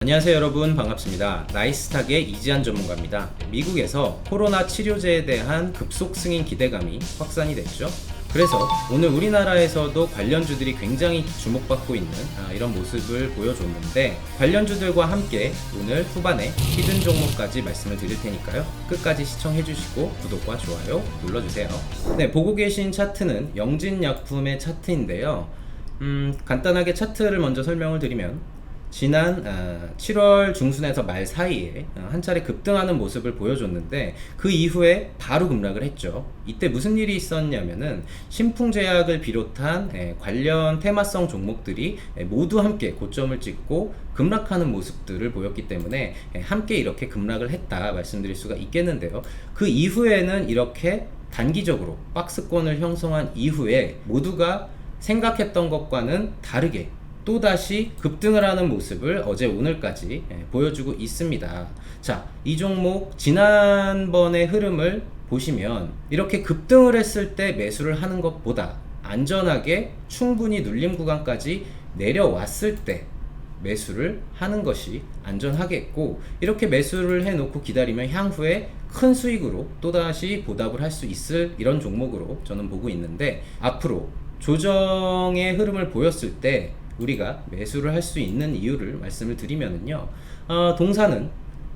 안녕하세요 여러분, 반갑습니다. 나이스탁의 이지한 전문가입니다. 미국에서 코로나 치료제에 대한 급속 승인 기대감이 확산이 됐죠. 그래서 오늘 우리나라에서도 관련주들이 굉장히 주목받고 있는 이런 모습을 보여줬는데, 관련주들과 함께 오늘 후반에 히든 종목까지 말씀을 드릴 테니까요, 끝까지 시청해 주시고 구독과 좋아요 눌러주세요. 네, 보고 계신 차트는 영진약품의 차트인데요. 간단하게 차트를 먼저 설명을 드리면, 지난 7월 중순에서 말 사이에 한 차례 급등하는 모습을 보여줬는데, 그 이후에 바로 급락을 했죠. 이때 무슨 일이 있었냐면은 신풍제약을 비롯한 관련 테마성 종목들이 모두 함께 고점을 찍고 급락하는 모습들을 보였기 때문에 함께 이렇게 급락을 했다 말씀드릴 수가 있겠는데요. 그 이후에는 이렇게 단기적으로 박스권을 형성한 이후에 모두가 생각했던 것과는 다르게 또다시 급등을 하는 모습을 어제 오늘까지 보여주고 있습니다. 자, 이 종목 지난번의 흐름을 보시면 이렇게 급등을 했을 때 매수를 하는 것보다 안전하게 충분히 눌림 구간까지 내려왔을 때 매수를 하는 것이 안전하겠고, 이렇게 매수를 해놓고 기다리면 향후에 큰 수익으로 또다시 보답을 할 수 있을 이런 종목으로 저는 보고 있는데, 앞으로 조정의 흐름을 보였을 때 우리가 매수를 할 수 있는 이유를 말씀을 드리면은요, 동사는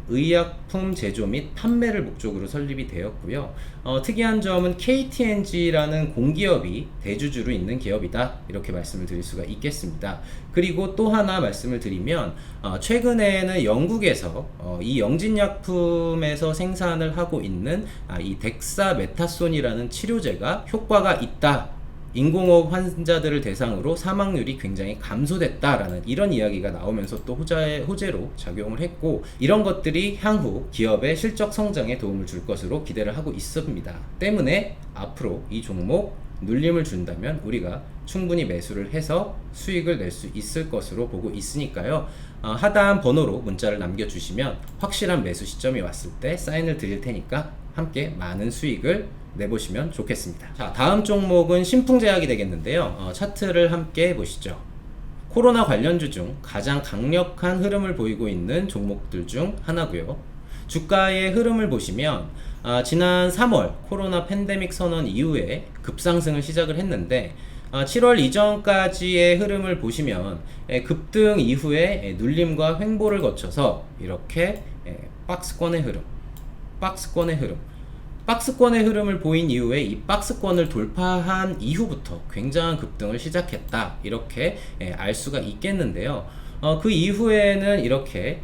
의약품 제조 및 판매를 목적으로 설립이 되었고요. 특이한 점은 KTNG라는 공기업이 대주주로 있는 기업이다, 이렇게 말씀을 드릴 수가 있겠습니다. 그리고 또 하나 말씀을 드리면, 최근에는 영국에서 이 영진약품에서 생산을 하고 있는 이 덱사메타손이라는 치료제가 효과가 있다, 인공호흡 환자들을 대상으로 사망률이 굉장히 감소됐다라는 이런 이야기가 나오면서 또 호재로 작용을 했고, 이런 것들이 향후 기업의 실적 성장에 도움을 줄 것으로 기대를 하고 있습니다. 때문에 앞으로 이 종목 눌림을 준다면 우리가 충분히 매수를 해서 수익을 낼 수 있을 것으로 보고 있으니까요, 하단 번호로 문자를 남겨주시면 확실한 매수 시점이 왔을 때 사인을 드릴 테니까 함께 많은 수익을 내보시면 좋겠습니다. 자, 다음 종목은 신풍제약이 되겠는데요. 차트를 함께 보시죠. 코로나 관련주 중 가장 강력한 흐름을 보이고 있는 종목들 중 하나고요. 주가의 흐름을 보시면 지난 3월 코로나 팬데믹 선언 이후에 급상승을 시작을 했는데, 7월 이전까지의 흐름을 보시면 급등 이후에 눌림과 횡보를 거쳐서 이렇게 박스권의 흐름을 보인 이후에 이 박스권을 돌파한 이후부터 굉장한 급등을 시작했다, 이렇게 알 수가 있겠는데요. 그 이후에는 이렇게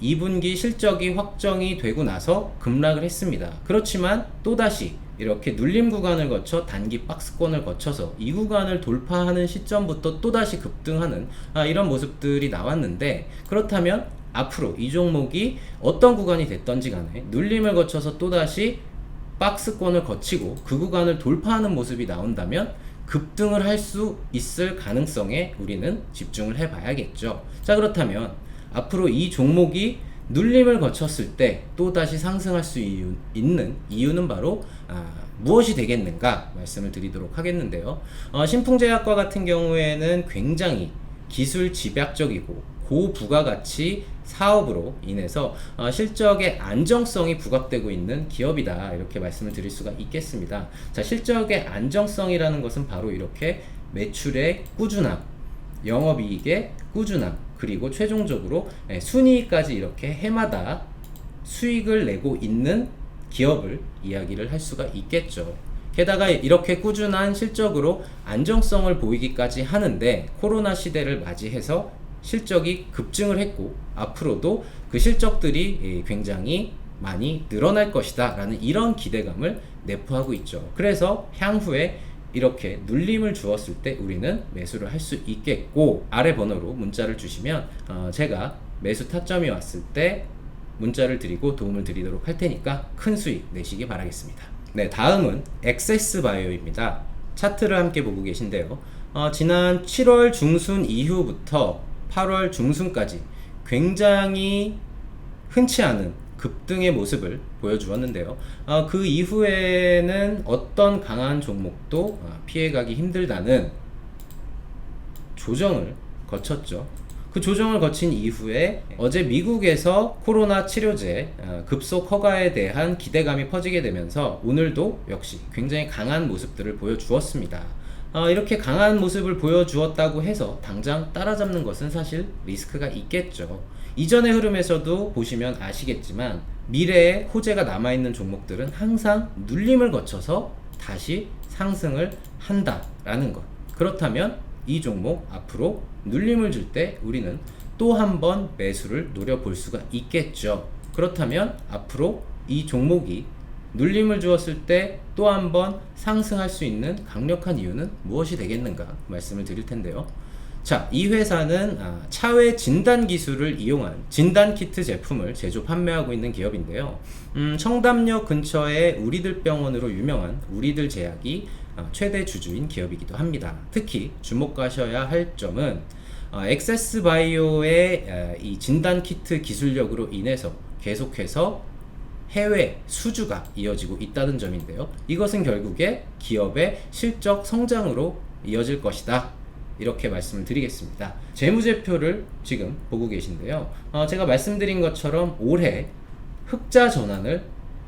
2분기 실적이 확정이 되고 나서 급락을 했습니다. 그렇지만 또다시 이렇게 눌림 구간을 거쳐 단기 박스권을 거쳐서 이 구간을 돌파하는 시점부터 또다시 급등하는 이런 모습들이 나왔는데, 그렇다면 앞으로 이 종목이 어떤 구간이 됐던지 간에 눌림을 거쳐서 또다시 박스권을 거치고 그 구간을 돌파하는 모습이 나온다면 급등을 할 수 있을 가능성에 우리는 집중을 해봐야겠죠. 자, 그렇다면 앞으로 이 종목이 눌림을 거쳤을 때 또다시 상승할 수 있는 이유는 바로 무엇이 되겠는가 말씀을 드리도록 하겠는데요. 신풍제약과 같은 경우에는 굉장히 기술 집약적이고 고부가가치 사업으로 인해서 실적의 안정성이 부각되고 있는 기업이다, 이렇게 말씀을 드릴 수가 있겠습니다. 자, 실적의 안정성이라는 것은 바로 이렇게 매출의 꾸준함, 영업이익의 꾸준함, 그리고 최종적으로 순이익까지 이렇게 해마다 수익을 내고 있는 기업을 이야기를 할 수가 있겠죠. 게다가 이렇게 꾸준한 실적으로 안정성을 보이기까지 하는데, 코로나 시대를 맞이해서 실적이 급증을 했고 앞으로도 그 실적들이 굉장히 많이 늘어날 것이다 라는 이런 기대감을 내포하고 있죠. 그래서 향후에 이렇게 눌림을 주었을 때 우리는 매수를 할 수 있겠고, 아래 번호로 문자를 주시면 제가 매수 타점이 왔을 때 문자를 드리고 도움을 드리도록 할 테니까 큰 수익 내시기 바라겠습니다. 네, 다음은 엑세스바이오입니다. 차트를 함께 보고 계신데요. 지난 7월 중순 이후부터 8월 중순까지 굉장히 흔치 않은 급등의 모습을 보여주었는데요. 그 이후에는 어떤 강한 종목도 피해가기 힘들다는 조정을 거쳤죠. 그 조정을 거친 이후에 어제 미국에서 코로나 치료제 급속 허가에 대한 기대감이 퍼지게 되면서 오늘도 역시 굉장히 강한 모습들을 보여주었습니다. 이렇게 강한 모습을 보여주었다고 해서 당장 따라잡는 것은 사실 리스크가 있겠죠. 이전의 흐름에서도 보시면 아시겠지만 미래에 호재가 남아있는 종목들은 항상 눌림을 거쳐서 다시 상승을 한다라는 것. 그렇다면 이 종목 앞으로 눌림을 줄 때 우리는 또 한 번 매수를 노려볼 수가 있겠죠. 그렇다면 앞으로 이 종목이 눌림을 주었을 때 또 한 번 상승할 수 있는 강력한 이유는 무엇이 되겠는가 말씀을 드릴 텐데요. 자, 이 회사는 차외 진단 기술을 이용한 진단 키트 제품을 제조 판매하고 있는 기업인데요. 청담역 근처에 우리들 병원으로 유명한 우리들 제약이 최대 주주인 기업이기도 합니다. 특히 주목하셔야 할 점은 엑세스 바이오의 이 진단 키트 기술력으로 인해서 계속해서 해외 수주가 이어지고 있다는 점인데요. 이것은 결국에 기업의 실적 성장으로 이어질 것이다, 이렇게 말씀을 드리겠습니다. 재무제표를 지금 보고 계신데요. 제가 말씀드린 것처럼 올해 흑자 전환을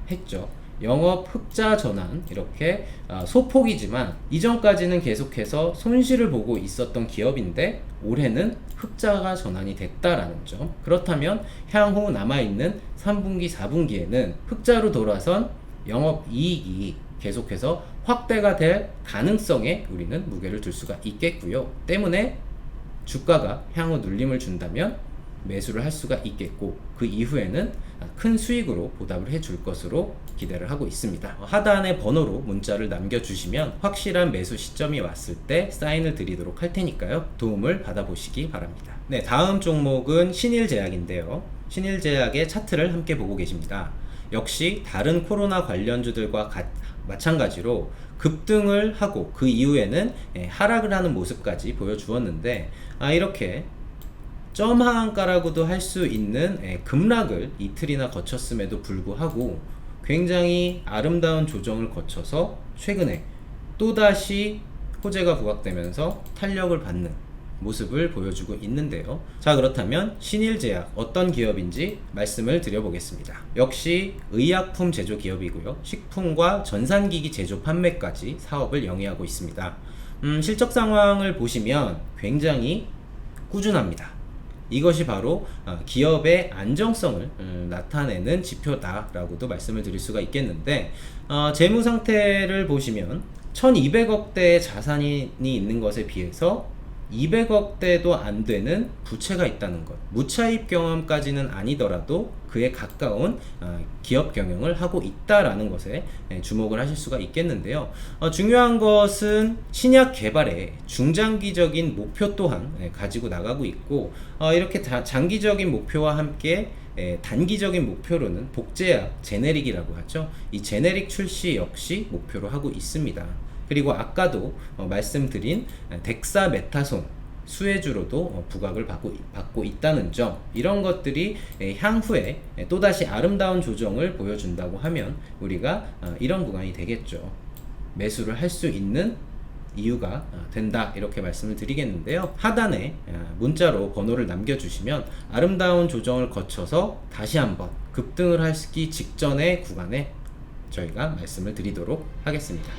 했죠. 영업 흑자 전환, 이렇게 소폭이지만 이전까지는 계속해서 손실을 보고 있었던 기업인데 올해는 흑자가 전환이 됐다라는 점. 그렇다면 향후 남아있는 3분기, 4분기에는 흑자로 돌아선 영업이익이 계속해서 확대가 될 가능성에 우리는 무게를 둘 수가 있겠고요. 때문에 주가가 향후 눌림을 준다면 매수를 할 수가 있겠고, 그 이후에는 큰 수익으로 보답을 해줄 것으로 기대를 하고 있습니다. 하단의 번호로 문자를 남겨주시면 확실한 매수 시점이 왔을 때 사인을 드리도록 할 테니까요. 도움을 받아보시기 바랍니다. 네, 다음 종목은 신일제약인데요. 신일제약의 차트를 함께 보고 계십니다. 역시 다른 코로나 관련주들과 마찬가지로 급등을 하고 그 이후에는 하락을 하는 모습까지 보여주었는데, 이렇게 점 하한가라고도 할 수 있는 급락을 이틀이나 거쳤음에도 불구하고 굉장히 아름다운 조정을 거쳐서 최근에 또다시 호재가 부각되면서 탄력을 받는 모습을 보여주고 있는데요. 자, 그렇다면 신일제약 어떤 기업인지 말씀을 드려보겠습니다. 역시 의약품 제조 기업이고요. 식품과 전산기기 제조 판매까지 사업을 영위하고 있습니다. 실적 상황을 보시면 굉장히 꾸준합니다. 이것이 바로 기업의 안정성을 나타내는 지표다라고도 말씀을 드릴 수가 있겠는데, 재무 상태를 보시면 1200억대의 자산이 있는 것에 비해서 200억대도 안 되는 부채가 있다는 것. 무차입 경험까지는 아니더라도 그에 가까운 기업 경영을 하고 있다라는 것에 주목을 하실 수가 있겠는데요. 중요한 것은 신약 개발에 중장기적인 목표 또한 가지고 나가고 있고, 이렇게 장기적인 목표와 함께 단기적인 목표로는 복제약, 제네릭이라고 하죠. 이 제네릭 출시 역시 목표로 하고 있습니다. 그리고 아까도 말씀드린 덱사메타손 수혜주로도 부각을 받고 있다는 점, 이런 것들이 향후에 또다시 아름다운 조정을 보여준다고 하면 우리가 이런 구간이 되겠죠. 매수를 할 수 있는 이유가 된다, 이렇게 말씀을 드리겠는데요. 하단에 문자로 번호를 남겨주시면 아름다운 조정을 거쳐서 다시 한번 급등을 하기 직전의 구간에 저희가 말씀을 드리도록 하겠습니다.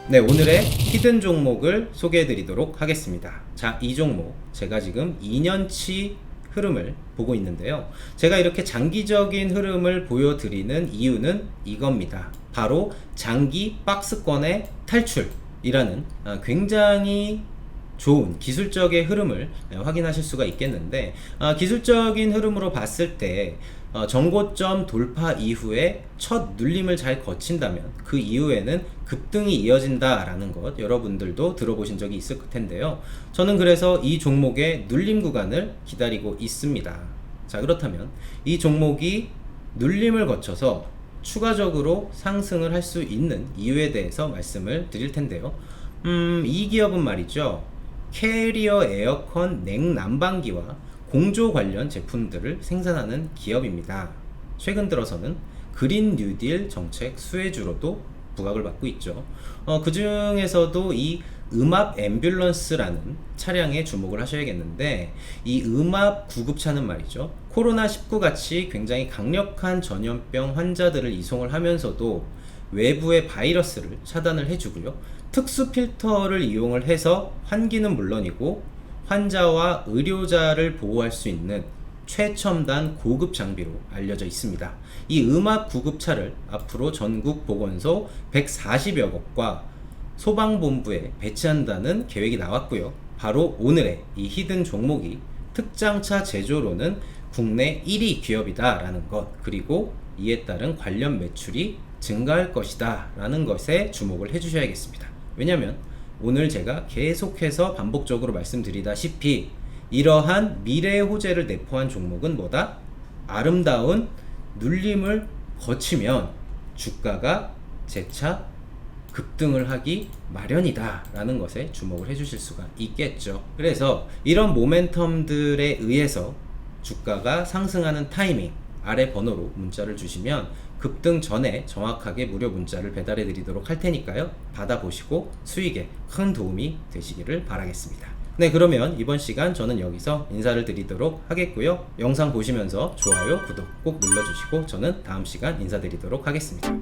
네, 오늘의 히든 종목을 소개해 드리도록 하겠습니다. 자, 이 종목 제가 지금 2년치 흐름을 보고 있는데요. 제가 이렇게 장기적인 흐름을 보여드리는 이유는 이겁니다. 바로 장기 박스권의 탈출이라는 굉장히 좋은 기술적의 흐름을 확인하실 수가 있겠는데, 기술적인 흐름으로 봤을 때 전고점 돌파 이후에 첫 눌림을 잘 거친다면 그 이후에는 급등이 이어진다라는 것 여러분들도 들어보신 적이 있을 텐데요. 저는 그래서 이 종목의 눌림 구간을 기다리고 있습니다. 자, 그렇다면 이 종목이 눌림을 거쳐서 추가적으로 상승을 할 수 있는 이유에 대해서 말씀을 드릴 텐데요. 이 기업은 말이죠, 캐리어 에어컨 냉난방기와 공조 관련 제품들을 생산하는 기업입니다. 최근 들어서는 그린 뉴딜 정책 수혜주로도 부각을 받고 있죠. 그 중에서도 이 음압 앰뷸런스라는 차량에 주목을 하셔야겠는데, 이 음압 구급차는 말이죠, 코로나19 같이 굉장히 강력한 전염병 환자들을 이송을 하면서도 외부의 바이러스를 차단을 해주고요, 특수 필터를 이용을 해서 환기는 물론이고 환자와 의료자를 보호할 수 있는 최첨단 고급 장비로 알려져 있습니다. 이 음압 구급차를 앞으로 전국 보건소 140여 곳과 소방본부에 배치한다는 계획이 나왔고요. 바로 오늘의 이 히든 종목이 특장차 제조로는 국내 1위 기업이다 라는 것, 그리고 이에 따른 관련 매출이 증가할 것이다 라는 것에 주목을 해주셔야겠습니다. 왜냐면 오늘 제가 계속해서 반복적으로 말씀드리다시피 이러한 미래의 호재를 내포한 종목은 뭐다? 아름다운 눌림을 거치면 주가가 재차 급등을 하기 마련이다 라는 것에 주목을 해주실 수가 있겠죠. 그래서 이런 모멘텀들에 의해서 주가가 상승하는 타이밍, 아래 번호로 문자를 주시면 급등 전에 정확하게 무료 문자를 배달해 드리도록 할 테니까요, 받아보시고 수익에 큰 도움이 되시기를 바라겠습니다. 네, 그러면 이번 시간 저는 여기서 인사를 드리도록 하겠고요. 영상 보시면서 좋아요, 구독 꼭 눌러주시고 저는 다음 시간 인사드리도록 하겠습니다.